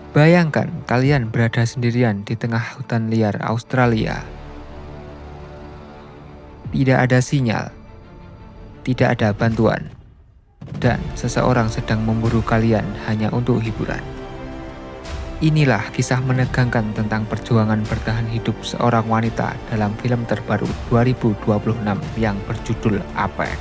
Bayangkan kalian berada sendirian di tengah hutan liar Australia. Tidak ada sinyal, tidak ada bantuan, dan seseorang sedang memburu kalian hanya untuk hiburan. Inilah kisah menegangkan tentang perjuangan bertahan hidup seorang wanita dalam film terbaru 2026 yang berjudul Apex.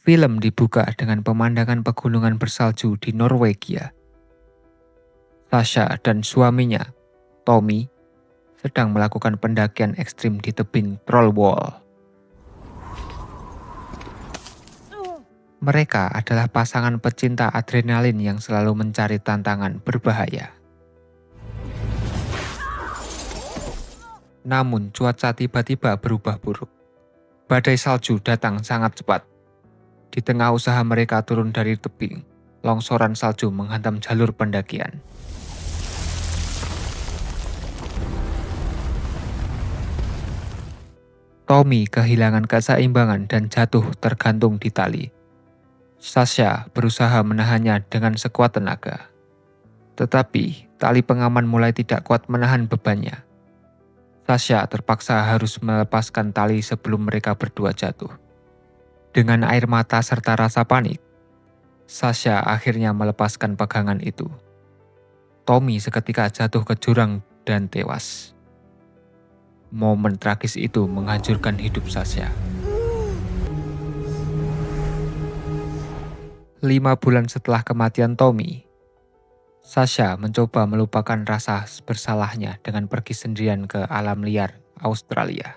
Film dibuka dengan pemandangan pegunungan bersalju di Norwegia. Sasha dan suaminya, Tommy, sedang melakukan pendakian ekstrim di tebing Troll Wall. Mereka adalah pasangan pecinta adrenalin yang selalu mencari tantangan berbahaya. Namun cuaca tiba-tiba berubah buruk. Badai salju datang sangat cepat. Di tengah usaha mereka turun dari tebing, longsoran salju menghantam jalur pendakian. Tommy kehilangan keseimbangan dan jatuh tergantung di tali. Sasha berusaha menahannya dengan sekuat tenaga. Tetapi tali pengaman mulai tidak kuat menahan bebannya. Sasha terpaksa harus melepaskan tali sebelum mereka berdua jatuh. Dengan air mata serta rasa panik, Sasha akhirnya melepaskan pegangan itu. Tommy seketika jatuh ke jurang dan tewas. Momen tragis itu menghancurkan hidup Sasha. 5 bulan setelah kematian Tommy, Sasha mencoba melupakan rasa bersalahnya dengan pergi sendirian ke alam liar Australia.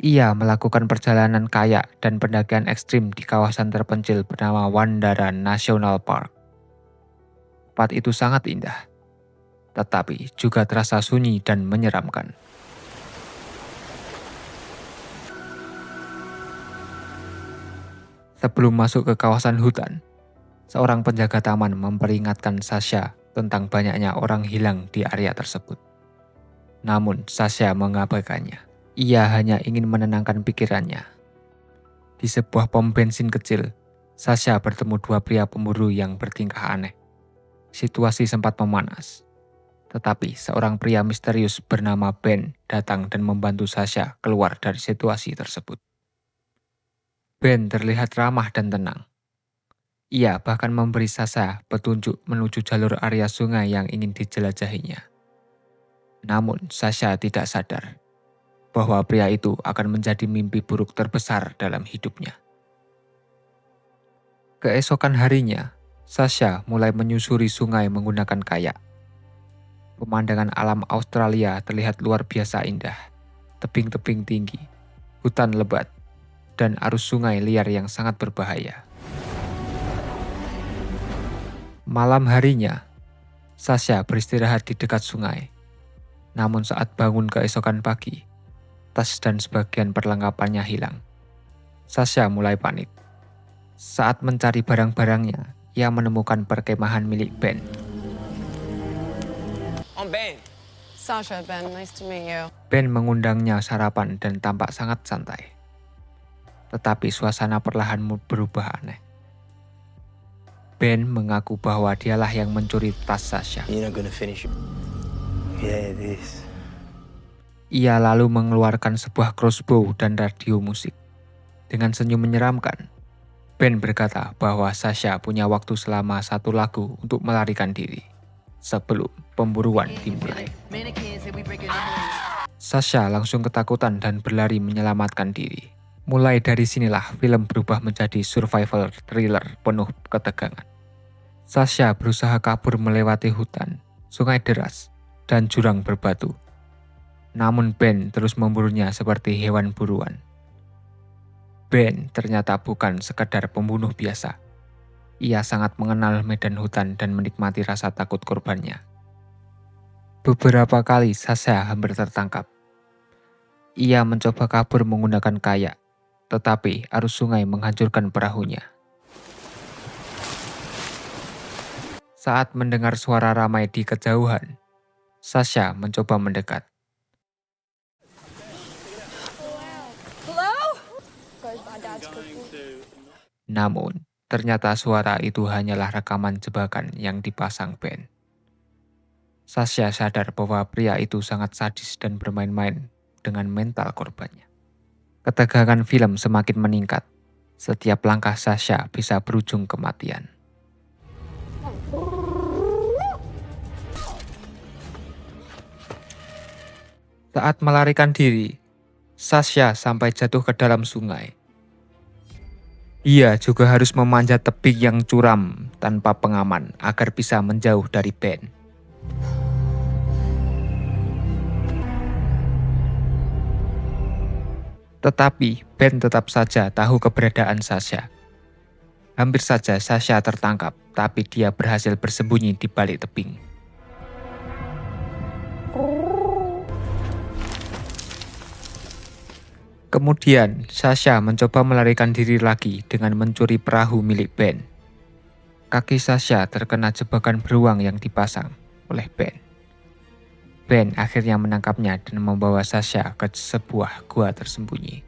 Ia melakukan perjalanan kayak dan pendakian ekstrim di kawasan terpencil bernama Wandaran National Park. Tempat itu sangat indah, tetapi juga terasa sunyi dan menyeramkan. Sebelum masuk ke kawasan hutan, seorang penjaga taman memperingatkan Sasha tentang banyaknya orang hilang di area tersebut. Namun Sasha mengabaikannya. Ia hanya ingin menenangkan pikirannya. Di sebuah pom bensin kecil, Sasha bertemu 2 pria pemburu yang bertingkah aneh. Situasi sempat memanas. Tetapi seorang pria misterius bernama Ben datang dan membantu Sasha keluar dari situasi tersebut. Ben terlihat ramah dan tenang. Ia bahkan memberi Sasha petunjuk menuju jalur area sungai yang ingin dijelajahinya. Namun Sasha tidak sadar bahwa pria itu akan menjadi mimpi buruk terbesar dalam hidupnya. Keesokan harinya, Sasha mulai menyusuri sungai menggunakan kayak. Pemandangan alam Australia terlihat luar biasa indah. Tebing-tebing tinggi, hutan lebat, dan arus sungai liar yang sangat berbahaya. Malam harinya, Sasha beristirahat di dekat sungai. Namun saat bangun keesokan pagi, tas dan sebagian perlengkapannya hilang. Sasha mulai panik. Saat mencari barang-barangnya, ia menemukan perkemahan milik Ben. I'm Ben. Sasha, Ben, nice to meet you. Ben mengundangnya sarapan dan tampak sangat santai. Tetapi suasana perlahan berubah aneh. Ben mengaku bahwa dialah yang mencuri tas Sasha. You're not gonna finish it. Yeah, it is. Ia lalu mengeluarkan sebuah crossbow dan radio musik. Dengan senyum menyeramkan, Ben berkata bahwa Sasha punya waktu selama 1 lagu untuk melarikan diri sebelum pemburuan dimulai. Sasha langsung ketakutan dan berlari menyelamatkan diri. Mulai dari sinilah film berubah menjadi survival thriller penuh ketegangan. Sasha berusaha kabur melewati hutan, sungai deras, dan jurang berbatu. Namun Ben terus memburunya seperti hewan buruan. Ben ternyata bukan sekedar pembunuh biasa. Ia sangat mengenal medan hutan dan menikmati rasa takut korbannya. Beberapa kali Sasha hampir tertangkap. Ia mencoba kabur menggunakan kayak, tetapi arus sungai menghancurkan perahunya. Saat mendengar suara ramai di kejauhan, Sasha mencoba mendekat. Namun, ternyata suara itu hanyalah rekaman jebakan yang dipasang Ben. Sasha sadar bahwa pria itu sangat sadis dan bermain-main dengan mental korbannya. Ketegangan film semakin meningkat. Setiap langkah Sasha bisa berujung kematian. Saat melarikan diri, Sasha sampai jatuh ke dalam sungai. Ia juga harus memanjat tebing yang curam tanpa pengaman agar bisa menjauh dari Ben. Tetapi Ben tetap saja tahu keberadaan Sasha. Hampir saja Sasha tertangkap, tapi dia berhasil bersembunyi di balik tebing. Kemudian Sasha mencoba melarikan diri lagi dengan mencuri perahu milik Ben. Kaki Sasha terkena jebakan beruang yang dipasang oleh Ben. Ben akhirnya menangkapnya dan membawa Sasha ke sebuah gua tersembunyi.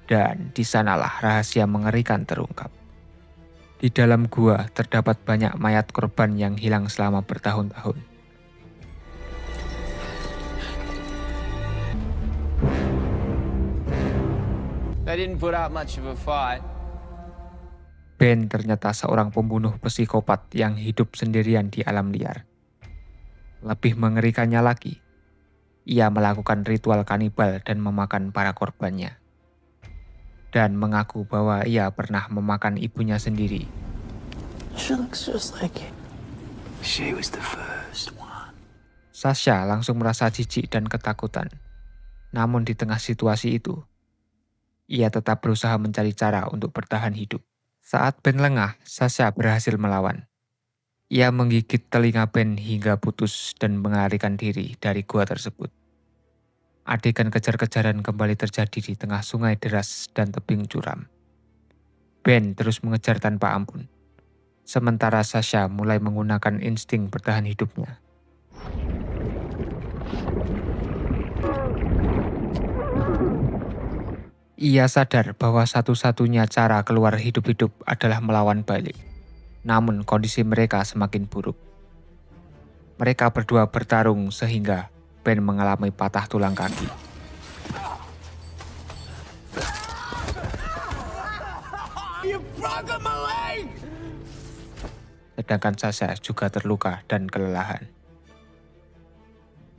Dan di sanalah rahasia mengerikan terungkap. Di dalam gua terdapat banyak mayat korban yang hilang selama bertahun-tahun. They didn't put up much of a fight. Ben ternyata seorang pembunuh psikopat yang hidup sendirian di alam liar. Lebih mengerikannya lagi, ia melakukan ritual kanibal dan memakan para korbannya. Dan mengaku bahwa ia pernah memakan ibunya sendiri. She looks just like it. She was the first one. Sasha langsung merasa jijik dan ketakutan. Namun di tengah situasi itu, ia tetap berusaha mencari cara untuk bertahan hidup. Saat Ben lengah, Sasha berhasil melawan. Ia menggigit telinga Ben hingga putus dan melarikan diri dari gua tersebut. Adegan kejar-kejaran kembali terjadi di tengah sungai deras dan tebing curam. Ben terus mengejar tanpa ampun. Sementara Sasha mulai menggunakan insting bertahan hidupnya. Ia sadar bahwa satu-satunya cara keluar hidup-hidup adalah melawan balik. Namun kondisi mereka semakin buruk. Mereka berdua bertarung sehingga Ben mengalami patah tulang kaki. Sedangkan Sasha juga terluka dan kelelahan.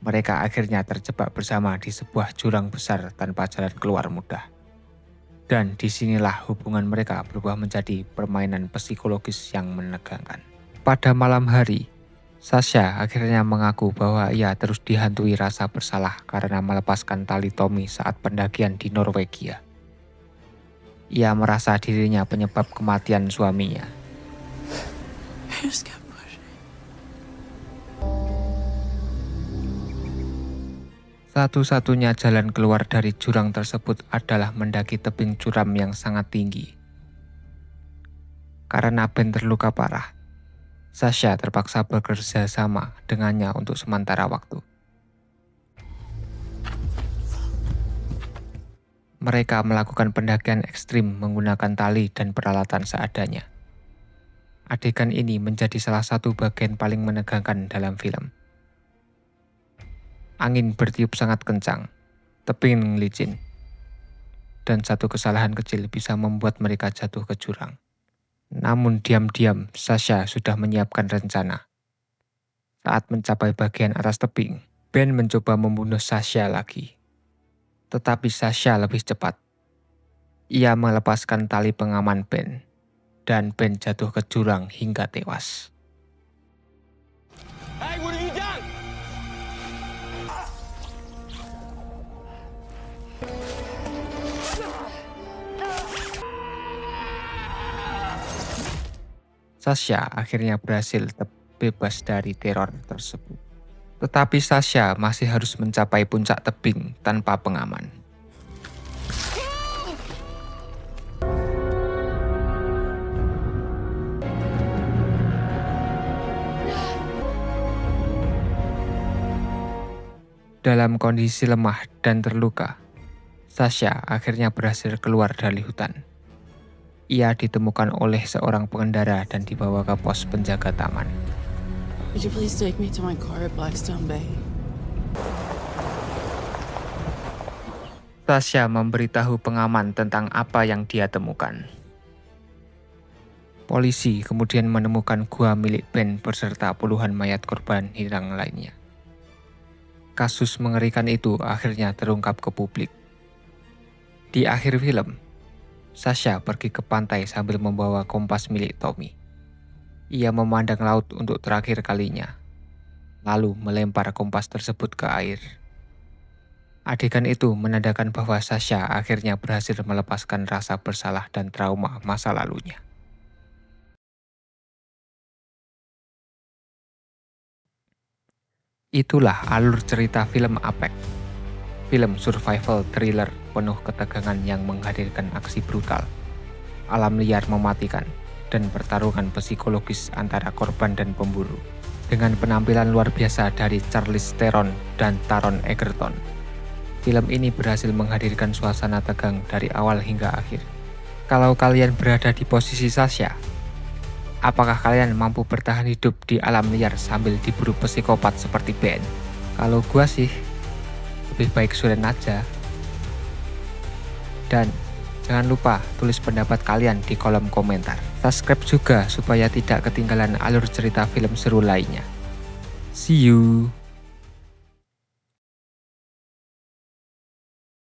Mereka akhirnya terjebak bersama di sebuah jurang besar tanpa jalan keluar mudah. Dan disinilah hubungan mereka berubah menjadi permainan psikologis yang menegangkan. Pada malam hari, Sasha akhirnya mengaku bahwa ia terus dihantui rasa bersalah karena melepaskan tali Tommy saat pendakian di Norwegia. Ia merasa dirinya penyebab kematian suaminya. Satu-satunya jalan keluar dari jurang tersebut adalah mendaki tebing curam yang sangat tinggi. Karena Ben terluka parah, Sasha terpaksa bekerja sama dengannya untuk sementara waktu. Mereka melakukan pendakian ekstrim menggunakan tali dan peralatan seadanya. Adegan ini menjadi salah satu bagian paling menegangkan dalam film. Angin bertiup sangat kencang, tebing licin, dan satu kesalahan kecil bisa membuat mereka jatuh ke jurang. Namun diam-diam Sasha sudah menyiapkan rencana. Saat mencapai bagian atas tebing, Ben mencoba membunuh Sasha lagi. Tetapi Sasha lebih cepat. Ia melepaskan tali pengaman Ben, dan Ben jatuh ke jurang hingga tewas. Hey, what have you done? Sasha akhirnya berhasil terbebas dari teror tersebut. Tetapi Sasha masih harus mencapai puncak tebing tanpa pengaman. Dalam kondisi lemah dan terluka, Sasha akhirnya berhasil keluar dari hutan. Ia ditemukan oleh seorang pengendara dan dibawa ke pos penjaga taman. Would you please take me to my car at Blackstone Bay? Sasha memberitahu pengaman tentang apa yang dia temukan. Polisi kemudian menemukan gua milik Ben beserta puluhan mayat korban hilang lainnya. Kasus mengerikan itu akhirnya terungkap ke publik. Di akhir film, Sasha pergi ke pantai sambil membawa kompas milik Tommy. Ia memandang laut untuk terakhir kalinya, lalu melempar kompas tersebut ke air. Adegan itu menandakan bahwa Sasha akhirnya berhasil melepaskan rasa bersalah dan trauma masa lalunya. Itulah alur cerita film Apex. Film survival thriller penuh ketegangan yang menghadirkan aksi brutal, alam liar mematikan, dan pertarungan psikologis antara korban dan pemburu. Dengan penampilan luar biasa dari Charlize Theron dan Taron Egerton, film ini berhasil menghadirkan suasana tegang dari awal hingga akhir. Kalau kalian berada di posisi Sasha, apakah kalian mampu bertahan hidup di alam liar sambil diburu psikopat seperti Ben? Kalau gua sih, lebih baik suren aja. Dan jangan lupa tulis pendapat kalian di kolom komentar. Subscribe juga supaya tidak ketinggalan alur cerita film seru lainnya. See you!